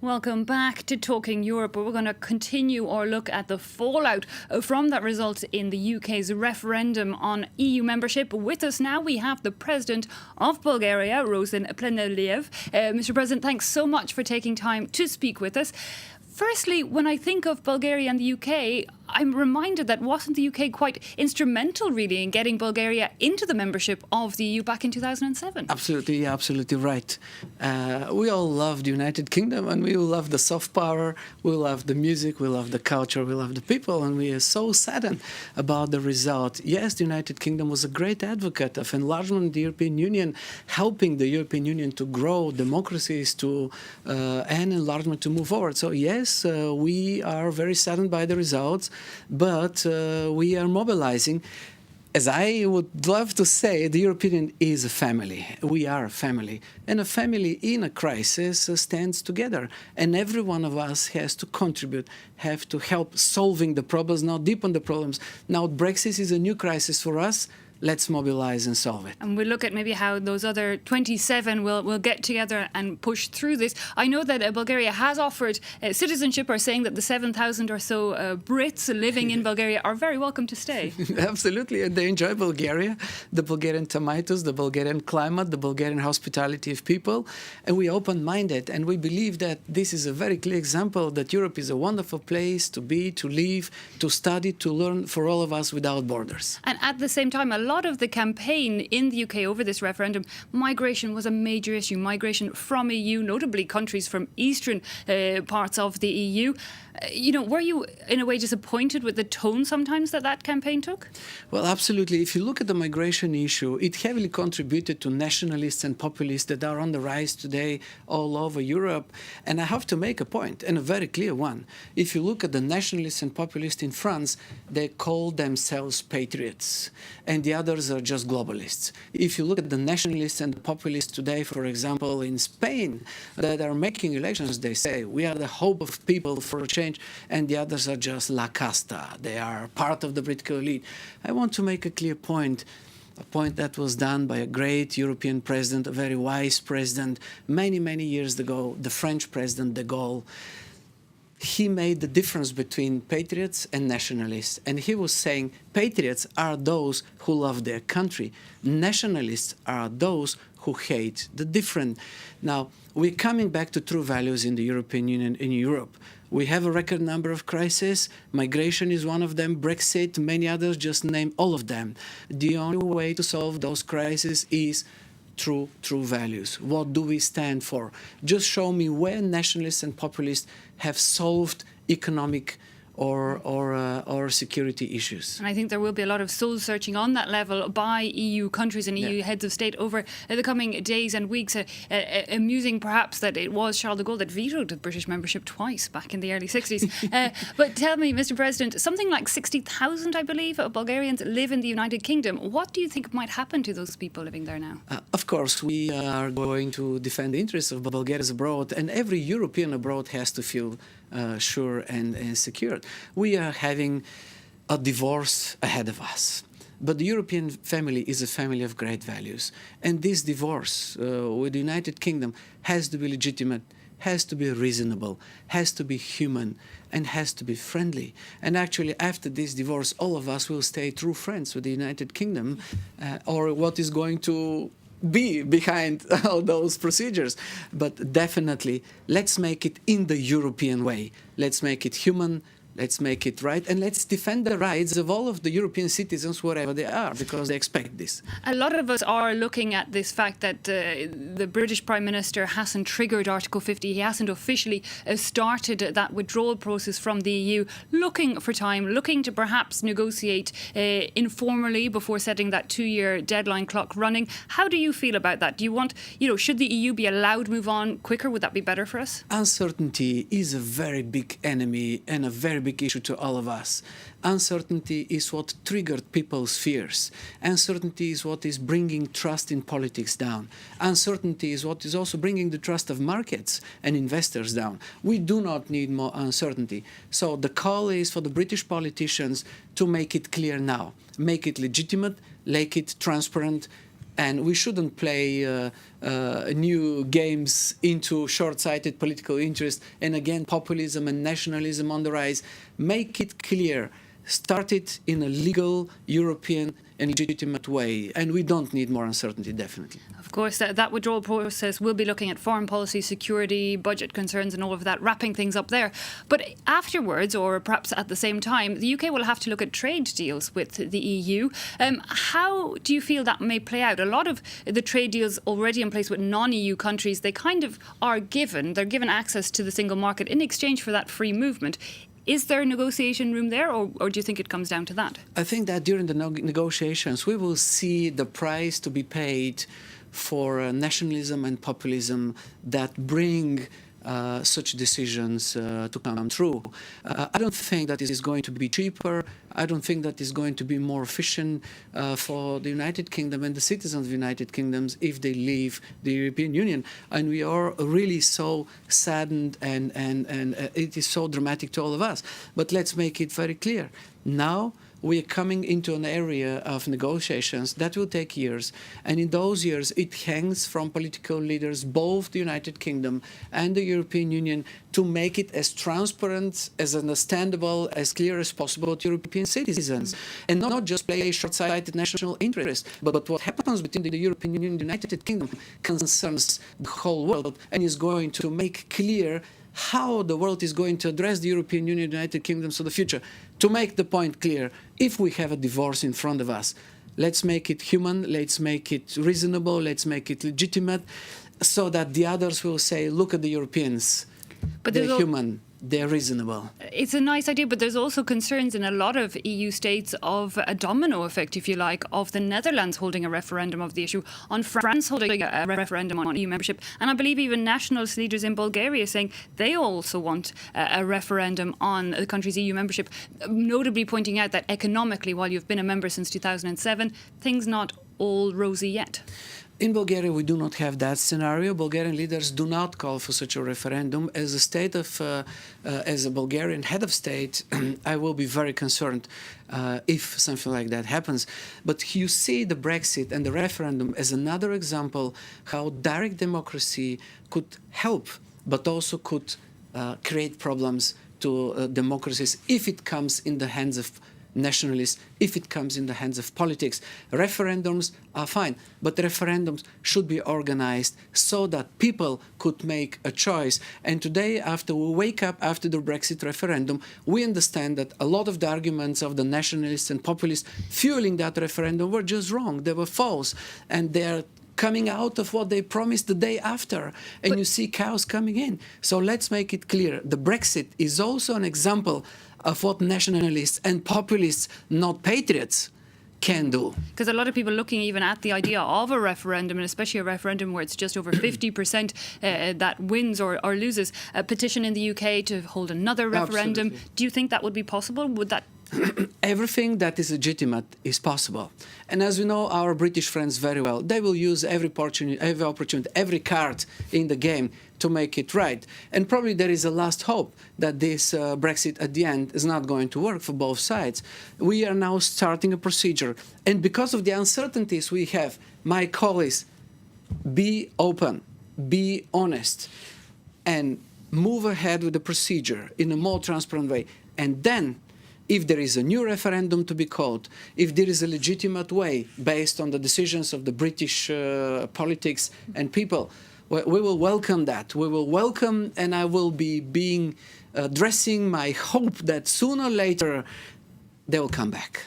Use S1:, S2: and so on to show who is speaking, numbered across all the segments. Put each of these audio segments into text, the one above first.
S1: Welcome back to Talking Europe, where we're going to continue our look at the fallout from that result in the UK's referendum on EU membership. With us now, we have the President of Bulgaria, Rossen Plevneliev. Mr. President, thanks so much for taking time to speak with us. Firstly, when I think of Bulgaria and the UK, I'm reminded that wasn't the UK quite instrumental, really, in getting Bulgaria into the membership of the EU back in 2007?
S2: Absolutely, absolutely right. We all love the United Kingdom, and we love the soft power, we love the music, we love the culture, we love the people, and we are so saddened about the result. Yes, the United Kingdom was a great advocate of enlargement of the European Union, helping the European Union to grow, democracies to and enlargement to move forward. So yes, we are very saddened by the results. But we are mobilizing. As I would love to say, the European Union is a family. We are a family. And a family in a crisis stands together. And every one of us has to contribute, have to help solving the problems, not deepen the problems. Now, Brexit is a new crisis for us. Let's mobilize and solve it.
S1: And we'll look at maybe how those other 27 will get together and push through this. I know that Bulgaria has offered citizenship, or saying that the 7,000 or so Brits living in Bulgaria are very welcome to stay.
S2: Absolutely, and they enjoy Bulgaria, the Bulgarian tomatoes, the Bulgarian climate, the Bulgarian hospitality of people, and we are open-minded, and we believe that this is a very clear example that Europe is a wonderful place to be, to live, to study, to learn for all of us without borders.
S1: And at the same time, a lot of the campaign in the UK over this referendum, migration was a major issue. Migration from EU, notably countries from eastern parts of the EU. Were you in a way disappointed with the tone sometimes that campaign took?
S2: Well, absolutely. If you look at the migration issue, it heavily contributed to nationalists and populists that are on the rise today all over Europe. And I have to make a point, and a very clear one. If you look at the nationalists and populists in France, they call themselves patriots, and the others are just globalists. If you look at the nationalists and the populists today, for example, in Spain, that are making elections, they say, we are the hope of people for a change, and the others are just la casta. They are part of the political elite. I want to make a clear point, a point that was done by a great European president, a very wise president, many, many years ago, the French president de Gaulle. He made the difference between patriots and nationalists. And he was saying patriots are those who love their country. Nationalists are those who hate the different. Now, we're coming back to true values in the European Union, in Europe. We have a record number of crises. Migration is one of them. Brexit, many others, just name all of them. The only way to solve those crises is true values. What do we stand for? Just show me where nationalists and populists have solved economic or security issues.
S1: And I think there will be a lot of soul searching on that level by EU countries and EU heads of state over the coming days and weeks. Amusing perhaps that it was Charles de Gaulle that vetoed the British membership twice back in the early 60s. But tell me, Mr. President, something like 60,000, I believe, of Bulgarians live in the United Kingdom. What do you think might happen to those people living there now?
S2: Of course, we are going to defend the interests of Bulgarians abroad, and every European abroad has to feel sure and secure. We are having a divorce ahead of us. But the European family is a family of great values. And this divorce with the United Kingdom has to be legitimate, has to be reasonable, has to be human, and has to be friendly. And actually, after this divorce, all of us will stay true friends with the United Kingdom, or what is going to be behind all those procedures. But definitely, let's make it in the European way. Let's make it human. Let's make it right, and let's defend the rights of all of the European citizens, wherever they are, because they expect this.
S1: A lot of us are looking at this fact that the British Prime Minister hasn't triggered Article 50. He hasn't officially started that withdrawal process from the EU, looking for time, looking to perhaps negotiate informally before setting that 2-year deadline clock running. How do you feel about that? Do you want, should the EU be allowed to move on quicker? Would that be better for us?
S2: Uncertainty is a very big enemy and a very big issue to all of us. Uncertainty is what triggered people's fears. Uncertainty is what is bringing trust in politics down. Uncertainty is what is also bringing the trust of markets and investors down. We do not need more uncertainty. So the call is for the British politicians to make it clear now, make it legitimate, make it transparent, And we shouldn't play new games into short-sighted political interest. And again, populism and nationalism on the rise. Make it clear. Start it in a legal, European and legitimate way. And we don't need more uncertainty, definitely.
S1: Of course, that withdrawal process will be looking at foreign policy, security, budget concerns and all of that, wrapping things up there. But afterwards, or perhaps at the same time, the UK will have to look at trade deals with the EU. How do you feel that may play out? A lot of the trade deals already in place with non-EU countries, they kind of are given. They're given access to the single market in exchange for that free movement. Is there negotiation room there, or do you think it comes down to that?
S2: I think that during the negotiations, we will see the price to be paid for nationalism and populism that bring such decisions to come true. I don't think that it is going to be cheaper. I don't think that it's going to be more efficient for the United Kingdom and the citizens of the United Kingdom if they leave the European Union. And we are really so saddened, and it is so dramatic to all of us. But let's make it very clear. Now, we are coming into an area of negotiations that will take years. And in those years, it hangs from political leaders, both the United Kingdom and the European Union, to make it as transparent, as understandable, as clear as possible to European citizens. And not just play a short-sighted national interest, but what happens between the European Union and the United Kingdom concerns the whole world and is going to make clear how the world is going to address the European Union and United Kingdom for the future. To make the point clear, if we have a divorce in front of us, let's make it human, let's make it reasonable, let's make it legitimate, so that the others will say, look at the Europeans, but they're human. They're reasonable.
S1: It's a nice idea, but there's also concerns in a lot of EU states of a domino effect, if you like, of the Netherlands holding a referendum of the issue, on France holding a referendum on EU membership. And I believe even nationalist leaders in Bulgaria saying they also want a referendum on the country's EU membership, notably pointing out that economically, while you've been a member since 2007, things not all rosy yet.
S2: In Bulgaria, we do not have that scenario. Bulgarian leaders do not call for such a referendum. As as a Bulgarian head of state, I will be very concerned if something like that happens. But you see the Brexit and the referendum as another example how direct democracy could help, but also could create problems to democracies if it comes in the hands of nationalists, if it comes in the hands of politics. Referendums are fine, but referendums should be organized so that people could make a choice. And today, after we wake up after the Brexit referendum, we understand that a lot of the arguments of the nationalists and populists fueling that referendum were just wrong. They were false. And they're coming out of what they promised the day after. And you see chaos coming in. So let's make it clear. The Brexit is also an example of what nationalists and populists, not patriots, can do.
S1: Because a lot of people looking even at the idea of a referendum, and especially a referendum where it's just over 50% that wins or loses, a petition in the UK to hold another referendum.
S2: Absolutely.
S1: Do you think that would be possible? Would that...
S2: Everything that is legitimate is possible. And as we know our British friends very well, they will use every opportunity, every card in the game to make it right. And probably there is a last hope that this Brexit at the end is not going to work for both sides. We are now starting a procedure. And because of the uncertainties we have, my call is be open, be honest, and move ahead with the procedure in a more transparent way. And then, if there is a new referendum to be called, if there is a legitimate way based on the decisions of the British politics and people, we will welcome that. We will welcome, and I will be addressing my hope that sooner or later they will come back.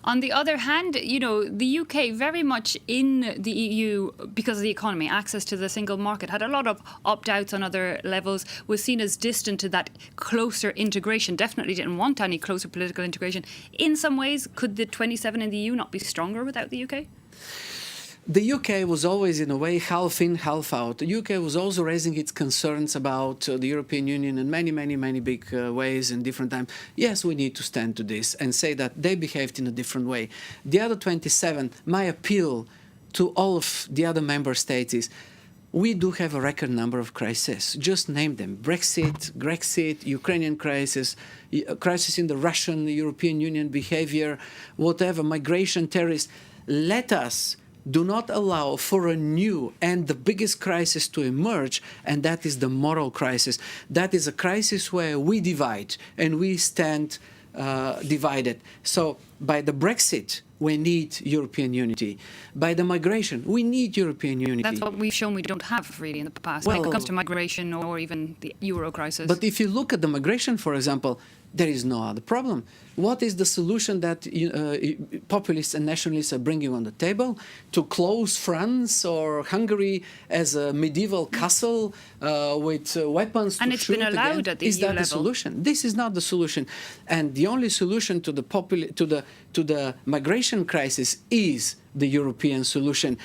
S1: On the other hand, you know, the UK very much in the EU because of the economy, access to the single market, had a lot of opt-outs on other levels, was seen as distant to that closer integration, definitely didn't want any closer political integration. In some ways, could the 27 in the EU not be stronger without the UK?
S2: The UK was always, in a way, half in, half out. The UK was also raising its concerns about the European Union in many big ways in different times. Yes, we need to stand to this and say that they behaved in a different way. The other 27, my appeal to all of the other member states is, we do have a record number of crises. Just name them. Brexit, Ukrainian crisis, crisis in the Russian, European Union behavior, whatever, migration, terrorists. Let us do not allow for a new and the biggest crisis to emerge, and that is the moral crisis. That is a crisis where we divide and we stand divided. So by the Brexit, we need European unity. By the migration, we need European unity.
S1: That's what we've shown we don't have really in the past when it comes to migration or even the euro crisis.
S2: But if you look at the migration, for example, there is no other problem. What is the solution that populists and nationalists are bringing on the table? To close France or Hungary as a medieval castle with weapons to shoot again?
S1: And it's been allowed at the EU level.
S2: Is that the solution? This is not the solution. And the only solution to the migration crisis is the European solution.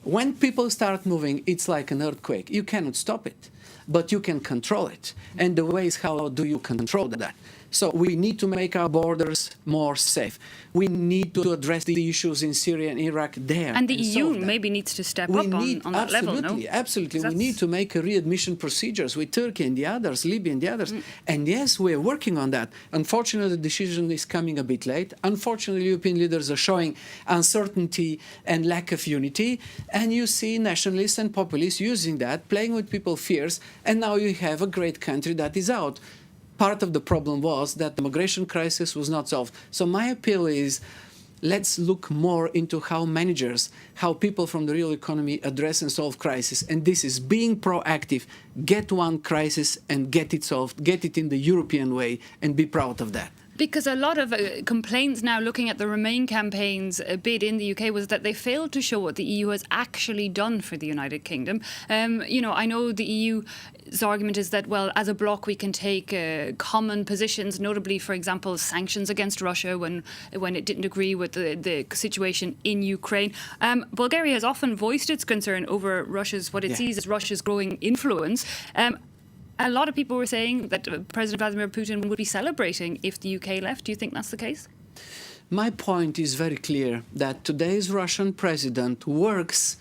S2: When people start moving, it's like an earthquake. You cannot stop it, but you can control it. And the way is, how do you control that? So we need to make our borders more safe. We need to address the issues in Syria and Iraq there.
S1: And the EU maybe needs to step up on that level, no?
S2: Absolutely. We need to make a readmission procedures with Turkey and the others, Libya and the others. And yes, we are working on that. Unfortunately, the decision is coming a bit late. Unfortunately, European leaders are showing uncertainty and lack of unity. And you see nationalists and populists using that, playing with people's fears. And now you have a great country that is out. Part of the problem was that the migration crisis was not solved. So my appeal is, let's look more into how managers, how people from the real economy address and solve crisis. And this is being proactive. Get one crisis and get it solved. Get it in the European way and be proud of that.
S1: Because a lot of complaints now, looking at the Remain campaign's bid in the UK, was that they failed to show what the EU has actually done for the United Kingdom. I know the EU's argument is that, well, as a bloc, we can take common positions, notably, for example, sanctions against Russia when it didn't agree with the situation in Ukraine. Bulgaria has often voiced its concern over what it sees as Russia's growing influence. A lot of people were saying that President Vladimir Putin would be celebrating if the UK left. Do you think that's the case?
S2: My point is very clear, that today's Russian president works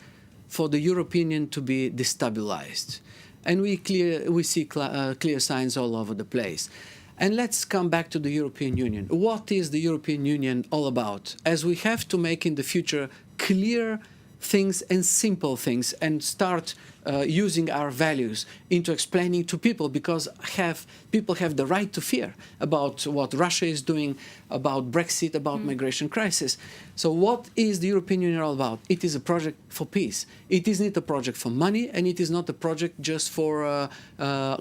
S2: for the European Union to be destabilized. And we see clear signs all over the place. And let's come back to the European Union. What is the European Union all about? As we have to make in the future clear things and simple things and start using our values into explaining to people, because people have the right to fear about what Russia is doing, about Brexit, about migration crisis. So what is the European Union all about? It is a project for peace. It isn't a project for money, and it is not a project just for a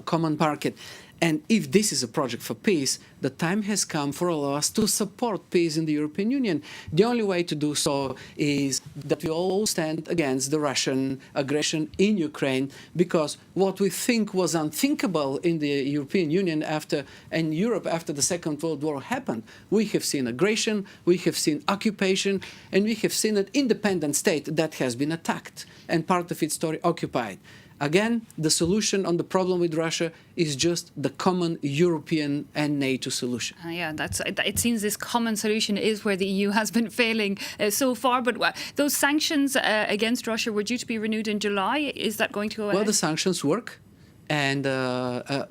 S2: common market. And if this is a project for peace, the time has come for all of us to support peace in the European Union. The only way to do so is that we all stand against the Russian aggression in Ukraine, because what we think was unthinkable in the European Union and Europe after the Second World War happened. We have seen aggression, we have seen occupation, and we have seen an independent state that has been attacked and part of its story occupied. Again, the solution on the problem with Russia is just the common European and NATO solution.
S1: It seems this common solution is where the EU has been failing so far. But those sanctions against Russia were due to be renewed in July. Is that going to go ahead?
S2: Well, the sanctions work. And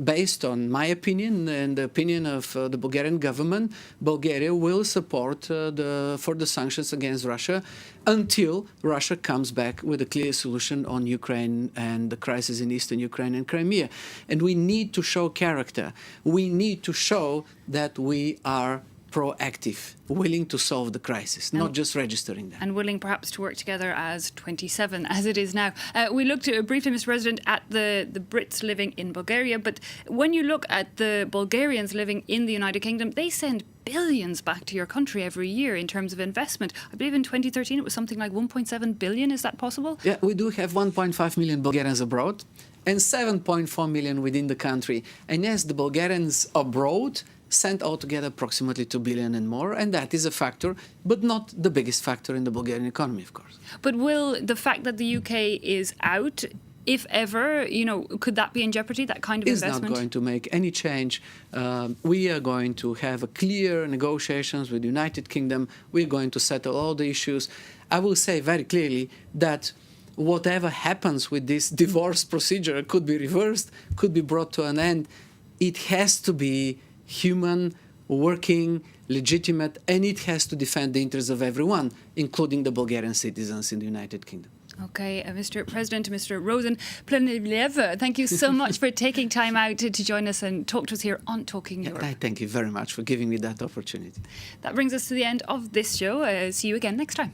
S2: based on my opinion and the opinion of the Bulgarian government, Bulgaria will support for the sanctions against Russia until Russia comes back with a clear solution on Ukraine and the crisis in eastern Ukraine and Crimea. And we need to show character. We need to show that we are proactive, willing to solve the crisis, not just registering them.
S1: And willing perhaps to work together as 27, as it is now. We looked briefly, Mr. President, at the Brits living in Bulgaria, but when you look at the Bulgarians living in the United Kingdom, they send billions back to your country every year in terms of investment. I believe in 2013 it was something like 1.7 billion. Is that possible?
S2: Yeah, we do have 1.5 million Bulgarians abroad and 7.4 million within the country. And yes, the Bulgarians abroad sent altogether approximately 2 billion and more, and that is a factor, but not the biggest factor in the Bulgarian economy, of course.
S1: But will the fact that the UK is out, if ever, could that be in jeopardy, that kind of investment?
S2: It's not going to make any change. We are going to have a clear negotiations with the United Kingdom. We're going to settle all the issues. I will say very clearly that whatever happens with this divorce procedure could be reversed, could be brought to an end. It has to be human, working, legitimate, and it has to defend the interests of everyone, including the Bulgarian citizens in the United Kingdom.
S1: Okay, Mr. President, Mr. Rossen Plevneliev, thank you so much for taking time out to join us and talk to us here on Talking Europe.
S2: I thank you very much for giving me that opportunity.
S1: That brings us to the end of this show. See you again next time.